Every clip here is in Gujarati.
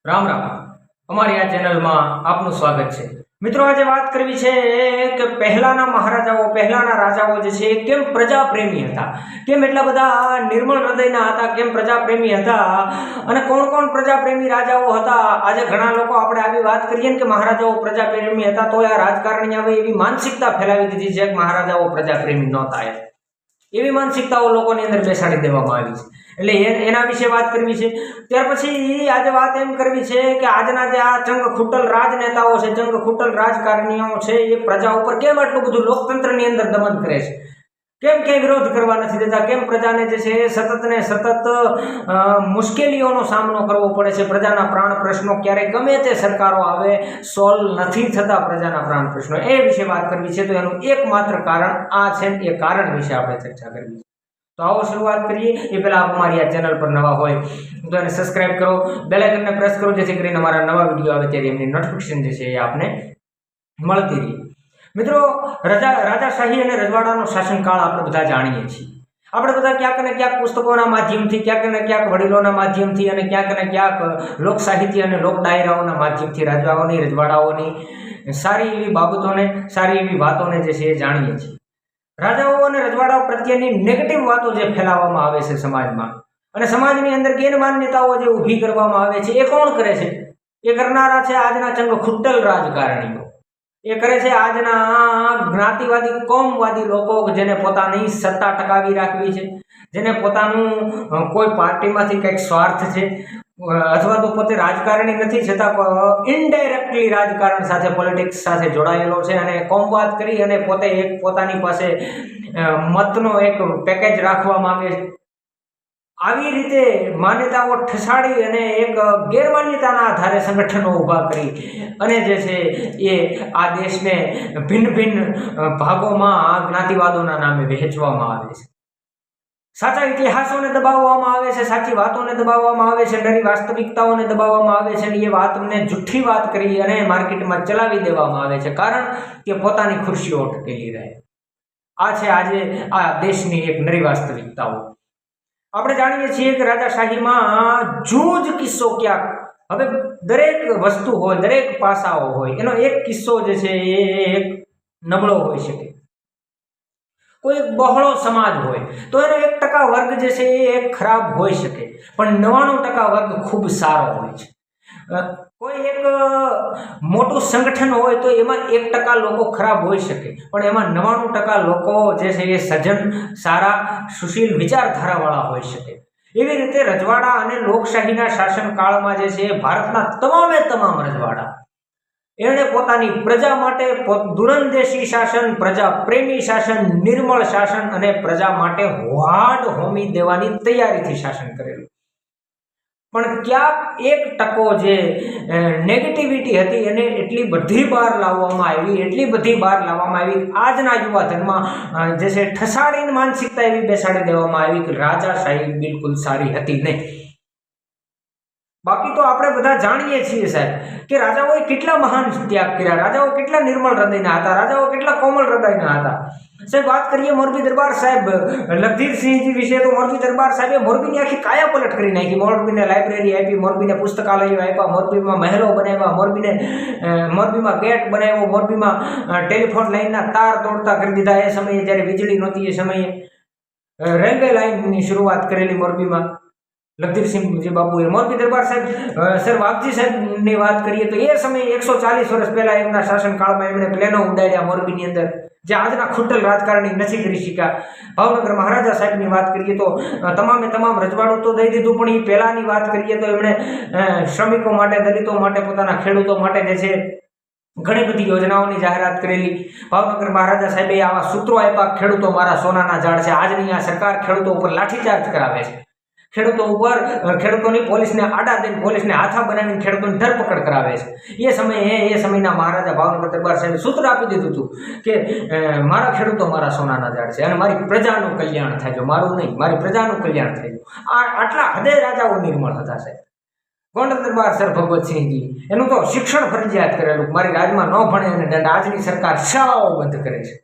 રામ રામ અમારી આ ચેનલમાં આપનું સ્વાગત છે। મિત્રો આજે વાત કરવી છે કે પહેલાના મહારાજાઓ પહેલાના રાજાઓ જે છે કેમ પ્રજાપ્રેમી હતા, કેમ એટલા બધા નિર્મળ હૃદયના હતા, કેમ પ્રજાપ્રેમી હતા અને કોણ કોણ પ્રજાપ્રેમી રાજાઓ હતા। આજે ઘણા લોકો આપણે આવી વાત કરીએ ને કે મહારાજાઓ પ્રજાપ્રેમી હતા તો આ રાજકારણી આવે એવી માનસિકતા ફેલાવી દીધી છે કે મહારાજાઓ પ્રજાપ્રેમી નહોતા, એવી માનસિકતાઓ લોકોની અંદર બેસાડી દેવામાં આવી છે। એટલે એના વિશે વાત કરવી છે। ત્યાર પછી આજે વાત એમ કરવી છે કે આજના જે આ ચંગ ખૂટલ રાજનેતાઓ છે, ચંગ ખૂટલ રાજકારણીઓ છે, એ પ્રજા ઉપર કેમ આટલું બધું લોકતંત્રની અંદર દમન કરે છે, કેમ ક્યાંય વિરોધ કરવા નથી દેતા, કેમ પ્રજાને જે છે સતત ને સતત મુશ્કેલીઓનો સામનો કરવો પડે છે। પ્રજાના પ્રાણ પ્રશ્નો ક્યારેય ગમે તે સરકારો આવે સોલ્વ નથી થતા, પ્રજાના પ્રાણ પ્રશ્નો એ વિશે વાત કરવી છે। તો એનું એકમાત્ર કારણ આ છે, એ કારણ વિશે આપણે ચર્ચા કરવી છે। તો આવો શરૂઆત કરીએ। એ પહેલા આપ અમારી આ ચેનલ પર નવા હોય તો એને સબસ્ક્રાઇબ કરો, બેલ આઇકનને પ્રેસ કરો, જેથી કરીને અમારા નવા વિડીયો આવે ત્યારે એમની નોટિફિકેશન જે છે એ આપને મળતી રહે। મિત્રો, રાજાશાહી અને રજવાડાનો શાસનકાળ આપણે બધા જાણીએ છીએ। આપણે બધા ક્યાંક ને ક્યાંક પુસ્તકોના માધ્યમથી, ક્યાંક ને ક્યાંક વડીલોના માધ્યમથી અને ક્યાંક ને ક્યાંક લોક સાહિત્ય અને લોક ડાયરાઓના માધ્યમથી રાજાઓની રજવાડાઓની સારી એવી બાબતોને, સારી એવી વાતોને જે છે એ જાણીએ છીએ। રાજાઓ અને રજવાડાઓ પ્રત્યેની નેગેટિવ વાતો જે ફેલાવવામાં આવે છે સમાજમાં, અને સમાજની અંદર ગેરમાન્યતાઓ જે ઊભી કરવામાં આવે છે, એ કોણ કરે છે? એ કરનારા છે આજના ચંગ ખૂટલ રાજકારણીઓ, એ કરે છે આજના જ્ઞાતિવાદી કોમવાદી લોકો, જેને પોતાની સત્તા ટકાવી રાખવી છે, જેને પોતાનું કોઈ પાર્ટીમાંથી કંઈક સ્વાર્થ છે, અથવા તો પોતે રાજકારણી નથી છતાં ઇનડાયરેક્ટલી રાજકારણ સાથે, પોલિટિક્સ સાથે જોડાયેલો છે અને કોમવાદ કરી અને પોતે એક પોતાની પાસે મતનો એક પેકેજ રાખવા માંગે છે। આવી રીતે માન્યતાઓ ઠસાડી અને એક ગેરમાન્યતાના આધારે સંગઠનો ઊભા કરી અને જે છે એ આ દેશને ભિન્ન ભિન્ન ભાગોમાં જ્ઞાતિવાદોના નામે વહેંચવામાં આવે છે। સાચા ઇતિહાસોને દબાવવામાં આવે છે, સાચી વાતોને દબાવવામાં આવે છે, નરી વાસ્તવિકતાઓને દબાવવામાં આવે છે, અને એ વાતને જુઠ્ઠી વાત કરી અને માર્કેટમાં ચલાવી દેવામાં આવે છે, કારણ કે પોતાની ખુરશીઓ ટકેલી રહે। આ છે આજે આ દેશની એક નરી વાસ્તવિકતાઓ। આપણે જાણીએ છીએ કે રાજાશાહીમાં જૂજ કિસ્સો ક્યાંક, હવે દરેક વસ્તુ હોય, દરેક પાસાઓ હોય, એનો એક કિસ્સો જે છે એ એક નબળો હોઈ શકે। કોઈ બહોળો સમાજ હોય તો એનો 1% વર્ગ જે છે એ એક ખરાબ હોઈ શકે, પણ 99% વર્ગ ખૂબ સારો હોય છે। કોઈ એક મોટું સંગઠન હોય તો એમાં 1% લોકો ખરાબ હોઈ શકે, પણ એમાં 99% લોકો જે છે એ સજ્જન, સારા, સુશીલ વિચારધારાવાળા હોઈ શકે। એવી રીતે રજવાડા અને લોકશાહીના શાસનકાળમાં જે છે એ ભારતના તમામે તમામ રજવાડા એણે પોતાની પ્રજા માટે દૂરંદેશી શાસન, પ્રજા પ્રેમી શાસન, નિર્મળ શાસન અને પ્રજા માટે વાડ હોમી દેવાની તૈયારીથી શાસન કરેલું। પણ ક્યાંક 1% જે નેગેટિવિટી હતી એને એટલી બધી બહાર લાવવામાં આવી, એટલી બધી બહાર લાવવામાં આવી, આજના યુવા ધર્મમાં જે છે ઠસાડીને માનસિકતા એવી બેસાડી દેવામાં આવી કે રાજાશાહી બિલકુલ સારી હતી નહીં। બાકી તો આપણે બધા જાણીએ છીએ સાહેબ કે રાજાઓએ કેટલા મહાન ત્યાગ કર્યા, રાજાઓ કેટલા નિર્મળ હૃદયના હતા, રાજાઓ કેટલા કોમળ હૃદયના હતા। સાહેબ વાત કરીએ મોરબી દરબાર સાહેબ લખધીરસિંહજી વિશે, તો મોરબી દરબાર સાહેબે મોરબીની આખી કાયા પલટ કરી નાખી। મોરબીને લાઇબ્રેરી આપી, મોરબીને પુસ્તકાલયો આપ્યા, મોરબીમાં મહેલો બનાવ્યા, મોરબીમાં ગેટ બનાવ્યો, મોરબીમાં ટેલિફોન લાઇનના તાર દોડતા કરી દીધા। એ સમયે જ્યારે વીજળી નહોતી એ સમયે રેલવે લાઇનની શરૂઆત કરેલી મોરબીમાં લખધીરસિંહજી બાપુએ। મોરબી દરબાર સાહેબ સર વાઘજી સાહેબની વાત કરીએ તો એ સમયે 140 વર્ષ પહેલા એમના શાસનકાળમાં એમણે પ્લેનો ઉડાડ્યા મોરબીની અંદર, જે આજના ખૂટલ રાજકારણી નથી કરી શક્યા। ભાવનગર મહારાજા સાહેબની વાત કરીએ તો તમામે તમામ રજવાડું તો દઈ દીધું, પણ એ પહેલાની વાત કરીએ તો એમણે શ્રમિકો માટે, દલિતો માટે, પોતાના ખેડૂતો માટે જે છે ઘણી બધી યોજનાઓની જાહેરાત કરેલી। ભાવનગર મહારાજા સાહેબે આવા સૂત્રો આપ્યા, ખેડૂતો મારા સોનાના ઝાડ છે। આજની આ સરકાર ખેડૂતો ઉપર લાઠીચાર્જ કરાવે છે, ખેડૂતો ઉપર, ખેડૂતોની પોલીસને આડા દઈને, પોલીસને હાથા બનાવીને ખેડૂતોની ધરપકડ કરાવે છે। એ સમયના મહારાજા ભાવનગર દરબાર સાહેબે સૂત્ર આપી દીધું હતું કે મારા ખેડૂતો મારા સોનાના ઝાડ છે અને મારી પ્રજાનું કલ્યાણ થાય, જો મારું નહીં, મારી પ્રજાનું કલ્યાણ થાય। આટલા હદે રાજાઓ નિર્મળ હતા સાહેબ। ગોંડલ દરબાર સર ભગવતસિંહજી, એનું તો શિક્ષણ ફરજિયાત કરેલું, મારી રાજમાં ન ભણે અને દંડ, આજની સરકાર શાળાઓ બંધ કરે છે।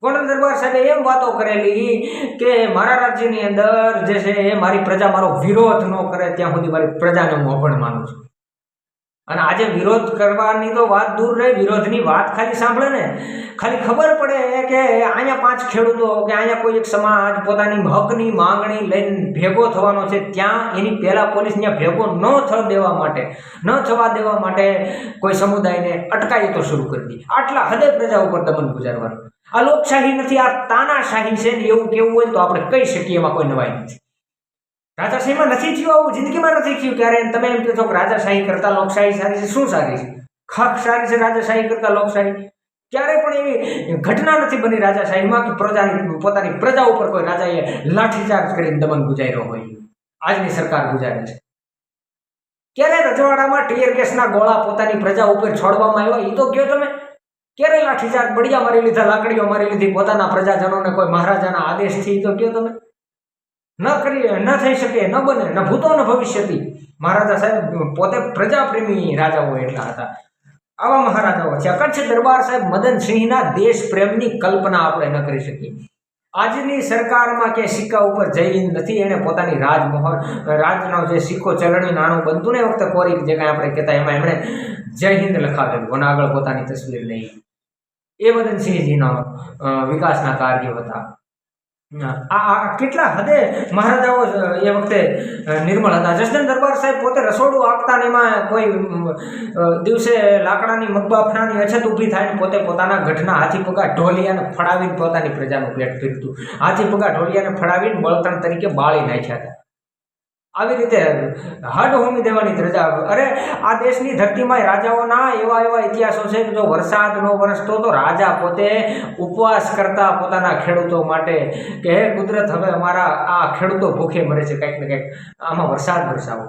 ગોંડલ દરબાર સાહેબે એમ વાતો કરેલી કે મારા રાજ્યની અંદર જે છે એ મારી પ્રજા મારો વિરોધ ન કરે ત્યાં સુધી મારી પ્રજાને હું અભણ માનું છું। અને આજે વિરોધ કરવાની તો વાત દૂર રહે, વિરોધની વાત ખાલી સાંભળે ને, ખાલી ખબર પડે કે અહીંયા 5 ખેડૂતો કે અહીંયા કોઈ એક સમાજ પોતાની હકની માંગણી લઈને ભેગો થવાનો છે, ત્યાં એની પહેલાં પોલીસ ત્યાં ભેગો ન થવા દેવા માટે કોઈ સમુદાયને અટકાયતો શરૂ કરી દી. આટલા હદે પ્રજા ઉપર દમન ગુજારવાનું. આ લોકશાહી નથી, આ તાનાશાહી છે ને એવું કેવું હોય તો આપણે કહી શકીએ, એમાં કોઈ નવાઈ નથી. રાજાશાહીમાં નથી થયું આવું, જિંદગીમાં નથી થયું. ક્યારે તમે એમ કહો છો કે રાજાશાહી કરતા લોકશાહી સારી છે? શું સારી છે? ખાક સારી છે રાજાશાહી કરતા લોકશાહી? ક્યારેય પણ એવી ઘટના નથી બની રાજાશાહીમાં કે પોતાની પ્રજા ઉપર કોઈ રાજાએ લાઠીચાર્જ કરીને દમન ગુજાર્યો હોય. આજની સરકાર ગુજારે છે. ક્યારે રજવાડામાં ટીયર ગેસના ગોળા પોતાની પ્રજા ઉપર છોડવામાં આવ્યા? એ તો કહો તમે. ક્યારે લાઠીચાર્જ, બળિયા મારી લીધા, લાકડીઓ મારી લીધી પોતાના પ્રજાજનોને કોઈ મહારાજાના આદેશથી? તો કહો તમે. ન થઈ શકે, ન બને, ન ભૂતો ન ભવિષ્યથી. મહારાજા સાહેબ પોતે પ્રજાપ્રેમી રાજાઓ એટલા હતા. આવા મહારાજાઓ છે. કચ્છ દરબાર સાહેબ મદનસિંહના દેશ પ્રેમની કલ્પના આપણે ન કરી શકીએ. આજની સરકારમાં કે સિક્કા ઉપર જય હિન્દ નથી, એને પોતાની રાજનો જે સિક્કો ચલણી નાણું બનતું ને એ વખતે કોરી જે કાંઈ આપણે કહેતા એમાં એમણે જય હિન્દ લખાવેલું અને આગળ પોતાની તસવીર નહીં. એ મદનસિંહજીનો વિકાસના કાર્યો હતા. આ કેટલા હદે મહારાજાઓ એ વખતે નિર્મળ હતા. જસદણ દરબાર સાહેબ પોતે રસોડું આંકતા ને એમાં કોઈ દિવસે લાકડાની મગબાફણાની અછત ઊભી થાય ને પોતે પોતાના ગઢના હાથી પગા ઢોલિયાને ફળાવીને પોતાની પ્રજાનું પેટ ભરતું. હાથી પગા ઢોલિયાને ફળાવીને બળતણ તરીકે બાળી નાખ્યા હતા. આવી રીતે હડ હોમી દેવાની રજા. અરે આ દેશની ધરતીમાં રાજાઓના એવા ઇતિહાસો છે કે જો વરસાદ ન વરસતો તો રાજા પોતે ઉપવાસ કરતા પોતાના ખેડૂતો માટે કે હે કુદરત, હવે અમારા આ ખેડૂતો ભૂખે મરે છે, કંઈક ને કંઈક આમાં વરસાદ વરસાવો.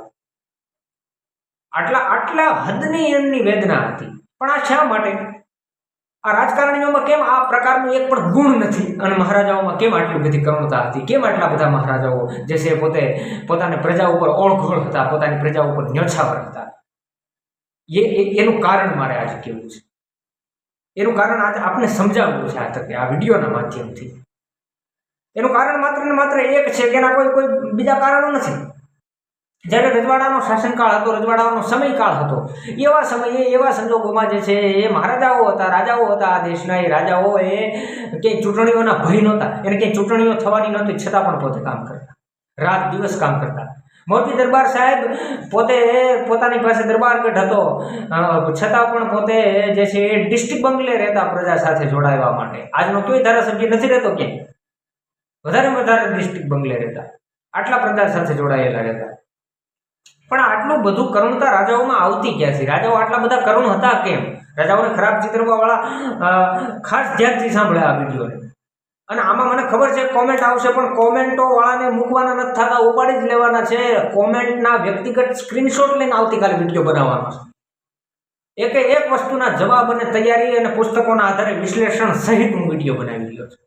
આટલા હદની એમની વેદના હતી. પણ આ શા માટે? આ રાજકારણીઓમાં કેમ આ પ્રકારનું એક પણ ગુણ નથી? અને મહારાજાઓમાં કેમ આટલી બધી કરુણતા હતી? કેમ આટલા બધા મહારાજાઓ જે છે પોતાની પ્રજા ઉપર ઓળઘોળ હતા, પોતાની પ્રજા ઉપર ન્યોછાવર હતા? એનું કારણ મારે આજે કહેવું છે. એનું કારણ આજે આપને સમજાવવું છે આ તકે, આ વિડીયોના માધ્યમથી. એનું કારણ માત્ર ને માત્ર એક છે કે એના કોઈ બીજા કારણો નથી. જ્યારે રજવાડાનો શાસનકાળ હતો, રજવાડાનો સમયકાળ હતો, એવા સમયે એવા સંજોગોમાં જે છે એ મહારાજાઓ હતા, રાજાઓ હતા. આ દેશના એ રાજાઓ એ ક્યાંય ચૂંટણીઓના ભય નહોતા, એને ક્યાંય ચૂંટણીઓ થવાની નહોતી, છતાં પણ પોતે કામ કરતા, રાત દિવસ કામ કરતા. મોરબી દરબાર સાહેબ પોતે પોતાની પાસે દરબારગઢ હતો, છતાં પણ પોતે જે છે એ ડિસ્ટ્રિક્ટ બંગલે રહેતા પ્રજા સાથે જોડાવા માટે. આજનો કોઈ ધારાસભ્ય નથી રહેતો ક્યાંય, વધારે ડિસ્ટ્રિક્ટ બંગલે રહેતા, આટલા પ્રજા સાથે જોડાયેલા રહેતા. પણ આટલું બધું કરુણતા રાજાઓમાં આવતી ક્યાંથી? રાજાઓ આટલા બધા કરુણ હતા કેમ? રાજાઓને ખરાબ ચિતરવા વાળા ખાસ ધ્યાનથી સાંભળે આ વિડીયોને. અને આમાં મને ખબર છે કોમેન્ટ આવશે, પણ કોમેન્ટો વાળાને મૂકવાના નથી થતા, ઉપાડી જ લેવાના છે. કોમેન્ટના વ્યક્તિગત સ્ક્રીનશોટ લઈને આવતીકાલે વિડીયો બનાવવાનો છે. એક વસ્તુના જવાબ અને તૈયારી અને પુસ્તકોના આધારે વિશ્લેષણ સહિત હું વિડીયો બનાવી રહ્યો છું.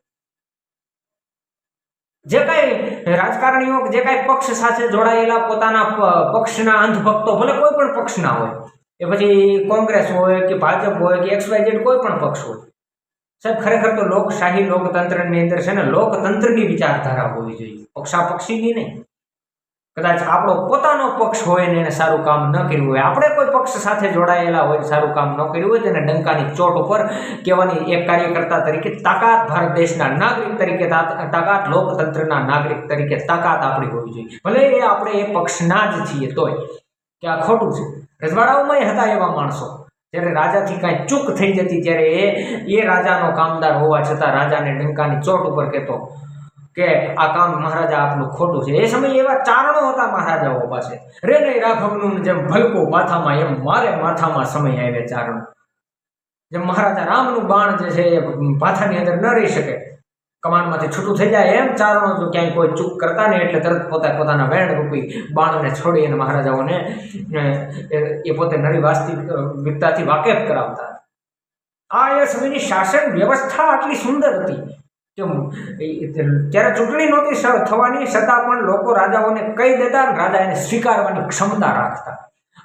જે કાંઈ રાજકારણીઓ, જે કાંઈ પક્ષ સાથે જોડાયેલા, પોતાના પક્ષના અંધભક્તો, ભલે કોઈ પણ પક્ષના હોય, એ પછી કોંગ્રેસ હોય કે ભાજપ હોય કે XYZ કોઈ પણ પક્ષ હોય, સાહેબ ખરેખર તો લોકશાહી લોકતંત્રની અંદર છે ને લોકતંત્રની વિચારધારા હોવી જોઈએ, પક્ષાપક્ષીની નહીં. કદાચ આપણો પોતાનો પક્ષ હોય ને એને સારું કામ ન કર્યું હોય, આપણે કોઈ પક્ષ સાથે જોડાયેલા હોય, સારું કામ ન કર્યું હોય, તેને ડંકાની ચોટ ઉપર કહેવાની એક કાર્યકર્તા તરીકે તાકાત, ભારત દેશના નાગરિક તરીકે તાકાત, લોકતંત્રના નાગરિક તરીકે તાકાત આપણી હોવી જોઈએ. ભલે એ આપણે એ પક્ષના જ છીએ તોય કે આ ખોટું છે. રજવાડાઓમાં હતા એવા માણસો, જ્યારે રાજાથી કાંઈ ચૂક થઈ જતી ત્યારે એ રાજાનો કામદાર હોવા છતાં રાજાને ડંકાની ચોટ ઉપર કહેતો કે આ કામ મહારાજા આપનું ખોટું છે. એ સમયે એવા ચારણો હતા મહારાજાઓ પાસે. રે નહીં રાઘવનું જેમ ભલકો માથામાં, એમ મારે માથામાં સમય આવે ચારણો. જેમ મહારાજા રામનું બાણ જે છે એ ભાથાની અંદર ન રહી શકે, કમાનમાંથી છૂટું થઈ જાય, એમ ચારણો જો ક્યાંય કોઈ ચૂક કરતા ને એટલે તરત પોતાના વેણ રૂપી બાણને છોડી અને મહારાજાઓને એ પોતે નરી વાસ્તવિકતાથી વાકેફ કરાવતા. આ એ સમયની શાસન વ્યવસ્થા આટલી સુંદર હતી કે ત્યારે ચૂંટણી નહોતી થવાની, છતાં પણ લોકો રાજાઓને કહી દેતા અને રાજા એને સ્વીકારવાની ક્ષમતા રાખતા.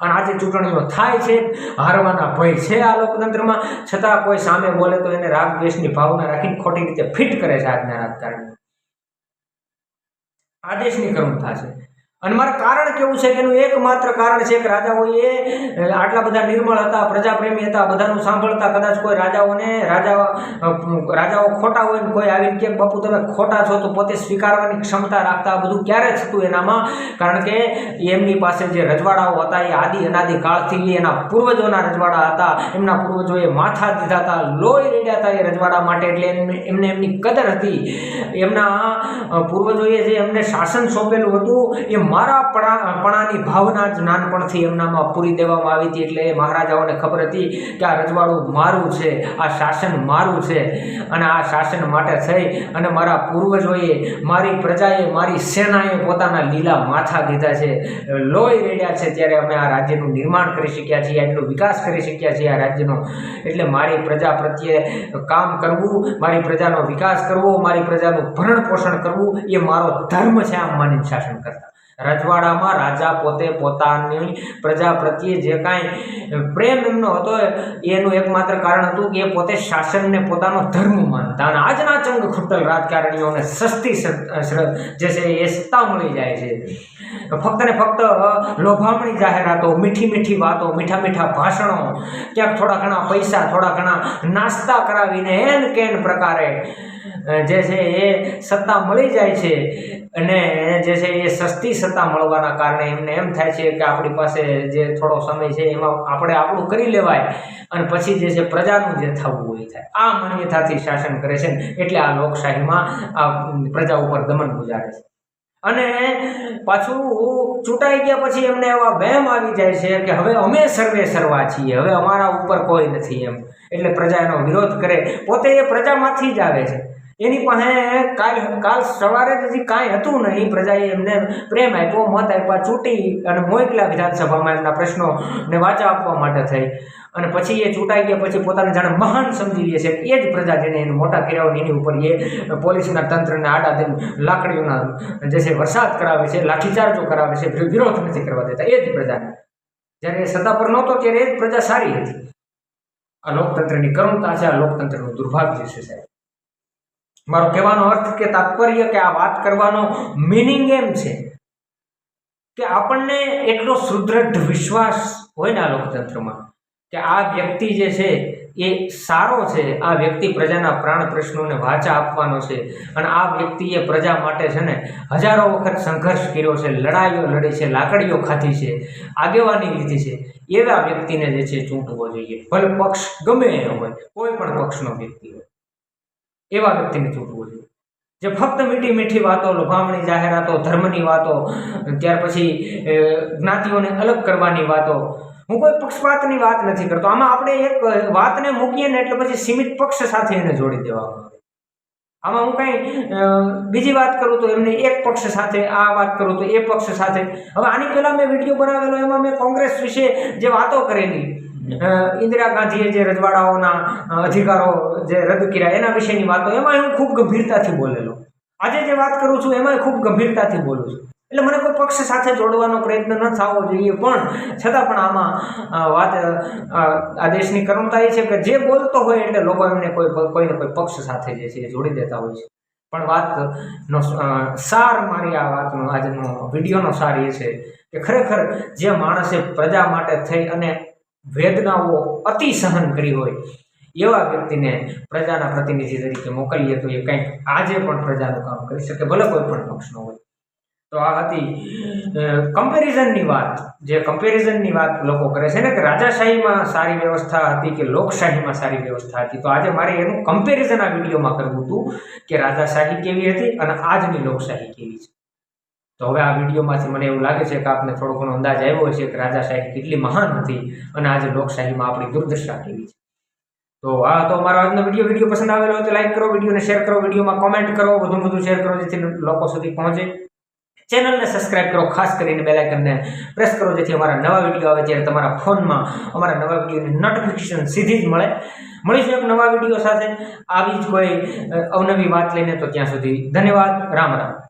અને આજે ચૂંટણીઓ થાય છે, હારવાના ભય છે આ લોકતંત્રમાં, છતાં કોઈ સામે બોલે તો એને રાગ દ્વેષની ભાવના રાખીને ખોટી રીતે ફિટ કરે છે આજના રાજકારણી. આ દેશની કરુણતા છે. અને મારે કારણ કેવું છે કે એનું એકમાત્ર કારણ છે કે રાજાઓએ આટલા બધા નિર્મળ હતા, પ્રજાપ્રેમી હતા, બધાનું સાંભળતા. કદાચ કોઈ રાજાઓ ખોટા હોય ને કોઈ આવીને કે બાપુ તમે ખોટા છો તો પોતે સ્વીકારવાની ક્ષમતા રાખતા. બધું ક્યારે થતું એનામાં? કારણ કે એમની પાસે જે રજવાડાઓ હતા એ આદિ અનાદિ કાળથી એના પૂર્વજોના રજવાડા હતા. એમના પૂર્વજોએ માથા દીધા હતા, લોહી રેડ્યા હતા એ રજવાડા માટે. એટલે એમને એમની કદર હતી. એમના પૂર્વજોએ જે એમને શાસન સોંપેલું હતું એ મારા પણાની ભાવના જ નાનપણથી એમનામાં પૂરી દેવામાં આવી હતી. એટલે એ મહારાજાઓને ખબર હતી કે આ રજવાડું મારું છે, આ શાસન મારું છે, અને આ શાસન માટે થઈ અને મારા પૂર્વજોએ, મારી પ્રજાએ, મારી સેનાએ પોતાના લીલા માથા દીધા છે, લોહી રેડ્યા છે. ત્યારે અમે આ રાજ્યનું નિર્માણ કરી શક્યા છીએ, આટલો વિકાસ કરી શક્યા છીએ આ રાજ્યનો. એટલે મારી પ્રજા પ્રત્યે કામ કરવું, મારી પ્રજાનો વિકાસ કરવો, મારી પ્રજાનું ભરણ પોષણ કરવું એ મારો ધર્મ છે, આમ માનીને શાસન કરતા. રજવાડામાં રાજા પોતે પોતાની પ્રજા પ્રત્યે જે કાંઈ પ્રેમ એમનો હતો એનું એકમાત્ર કારણ હતું કે એ પોતે શાસનને પોતાનો ધર્મ માનતા. અને આજના ચંગ ખુટ્ટલ રાજકારણીઓને સસ્તી જે છે એ સત્તા મળી જાય છે. ફક્ત ને ફક્ત લોભામણી જાહેરાતો, મીઠી મીઠી વાતો, મીઠા મીઠા ભાષણો, ક્યાંક થોડા ઘણા પૈસા, થોડા ઘણા નાસ્તા કરાવીને એન કેન પ્રકારે જે છે એ સત્તા મળી જાય છે. અને જે છે એ સસ્તી સત્તા મળવાના કારણે એમને એમ થાય છે કે આપણી પાસે જે થોડો સમય છે એમાં આપણે આપણું કરી લેવાય અને પછી જે છે પ્રજાનું જે થવું હોય થાય. આ માન્યતાથી શાસન કરે છે. એટલે આ લોકશાહીમાં આ પ્રજા ઉપર દમન ગુજારે છે. અને પાછું ચૂંટાઈ ગયા પછી એમને એવા વહેમ આવી જાય છે કે હવે અમે સર્વે સર્વા છીએ, હવે અમારા ઉપર કોઈ નથી એમ. એટલે પ્રજા એનો વિરોધ કરે. પોતે એ પ્રજામાંથી જ આવે છે. એની પાસે કાલ સવારે જ હજી કાંઈ હતું નહીં. પ્રજાએ એમને પ્રેમ આપ્યો, મત આપ્યા, ચૂંટી અને મોકલ્યા વિધાનસભામાં એમના પ્રશ્નોને વાચા આપવા માટે થઈ. અને પછી એ ચૂંટાઈ ગયા પછી પોતાને જાણે મહાન સમજી લે છે. એ જ પ્રજા જેને એને મોટા કર્યા હોય એની ઉપર એ પોલીસના તંત્રને આડા દઈને લાકડીઓના જે છે વરસાદ કરાવે છે, લાઠીચાર્જો કરાવે છે, વિરોધ નથી કરવા દેતા. એ જ પ્રજાને જ્યારે એ સત્તા પર નહોતો ત્યારે એ જ પ્રજા સારી હતી. આ લોકતંત્રની કરુણતા છે, આ લોકતંત્રનું દુર્ભાગ્ય છે સાહેબ. મારો કહેવાનો અર્થ કે તાત્પર્ય કે આ વાત કરવાનો મિનિંગ એમ છે કે આપણને એટલો સુદૃઢ વિશ્વાસ હોય ને આ લોકતંત્રમાં કે આ વ્યક્તિ જે છે એ સારો છે, આ વ્યક્તિ પ્રજાના પ્રાણ પ્રશ્નોને વાચા આપવાનો છે, અને આ વ્યક્તિએ પ્રજા માટે છે ને હજારો વખત સંઘર્ષ કર્યો છે, લડાઈઓ લડી છે, લાકડીઓ ખાધી છે, આગેવાની લીધી છે. એવા વ્યક્તિને જે છે ચૂંટવો જોઈએ. ભલે પક્ષ ગમે એનો હોય, કોઈ પણ પક્ષનો વ્યક્તિ હોય, એવા વ્યક્તિને ચૂંટવું જોઈએ. જે ફક્ત મીઠી મીઠી વાતો, લોભામણી જાહેરાતો, ધર્મની વાતો, ત્યાર પછી જ્ઞાતિઓને અલગ કરવાની વાતો. હું કોઈ પક્ષપાતની વાત નથી કરતો. આમાં આપણે એક વાતને મૂકીએ ને એટલે પછી સીમિત પક્ષ સાથે એને જોડી દેવામાં આવે. આમાં હું કંઈ બીજી વાત કરું તો એમને એક પક્ષ સાથે, આ વાત કરું તો એ પક્ષ સાથે. હવે આની પહેલાં મેં વિડીયો બનાવેલો, એમાં મેં કોંગ્રેસ વિશે જે વાતો કરેલી, ઇન્દિરા ગાંધીએ જે રજવાડાઓના અધિકારો જે રદ કર્યા એના વિશેની વાતો, એમાં હું ખૂબ ગંભીરતાથી બોલેલો. આજે જે વાત કરું છું એમાં ખૂબ ગંભીરતાથી બોલું છું. એટલે મને કોઈ પક્ષ સાથે જોડવાનો પ્રયત્ન ન થવો જોઈએ, પણ છતાં પણ આમાં વાત આ દેશની કરુણતા એ છે કે જે બોલતો હોય એટલે લોકો એમને કોઈને કોઈ પક્ષ સાથે જે છે એ જોડી દેતા હોય છે. પણ વાતનો સાર, મારી આ વાતનો આજનો વિડીયોનો સાર એ છે કે ખરેખર જે માણસે પ્રજા માટે થઈ અને વેદનાઓ અતિ સહન કરી હોય એવા વ્યક્તિને પ્રજાના પ્રતિનિધિ તરીકે મોકલીએ તો એ કંઈક આજે પણ પ્રજાનું કામ કરી શકે, ભલે કોઈ પણ પક્ષનો હોય. તો આ હતી કમ્પેરિઝનની વાત. જે કમ્પેરિઝનની વાત લોકો કરે છે ને કે રાજાશાહીમાં સારી વ્યવસ્થા હતી કે લોકશાહીમાં સારી વ્યવસ્થા હતી, તો આજે મારે એનું કમ્પેરિઝન આ વિડીયોમાં કરવું હતું કે રાજાશાહી કેવી હતી અને આજની લોકશાહી કેવી છે. તો હવે આ વિડીયોમાંથી મને એવું લાગે છે કે આપને થોડો ઘણો અંદાજ આવ્યો છે કે રાજાશાહી કેટલી મહાન હતી અને આજે લોકશાહીમાં આપણી દુર્દશા કેવી છે. તો આ તો મારો આજનો વિડીયો પસંદ આવેલો હોય તો લાઈક કરો, વિડીયોને શેર કરો, વિડીયોમાં કોમેન્ટ કરો, વધુ શેર કરો જેથી લોકો સુધી પહોંચે. ચેનલને સબસ્ક્રાઇબ કરો, ખાસ કરીને બેલ આઇકનને પ્રેસ કરો જેથી અમારા નવા વિડીયો આવે ત્યારે તમારા ફોનમાં અમારા નવા વિડીયોની નોટિફિકેશન સીધી જ મળીશું એક નવા વિડીયો સાથે આવી જ કોઈ અવનવી વાત લઈને. તો ત્યાં સુધી ધન્યવાદ. રામ રામ.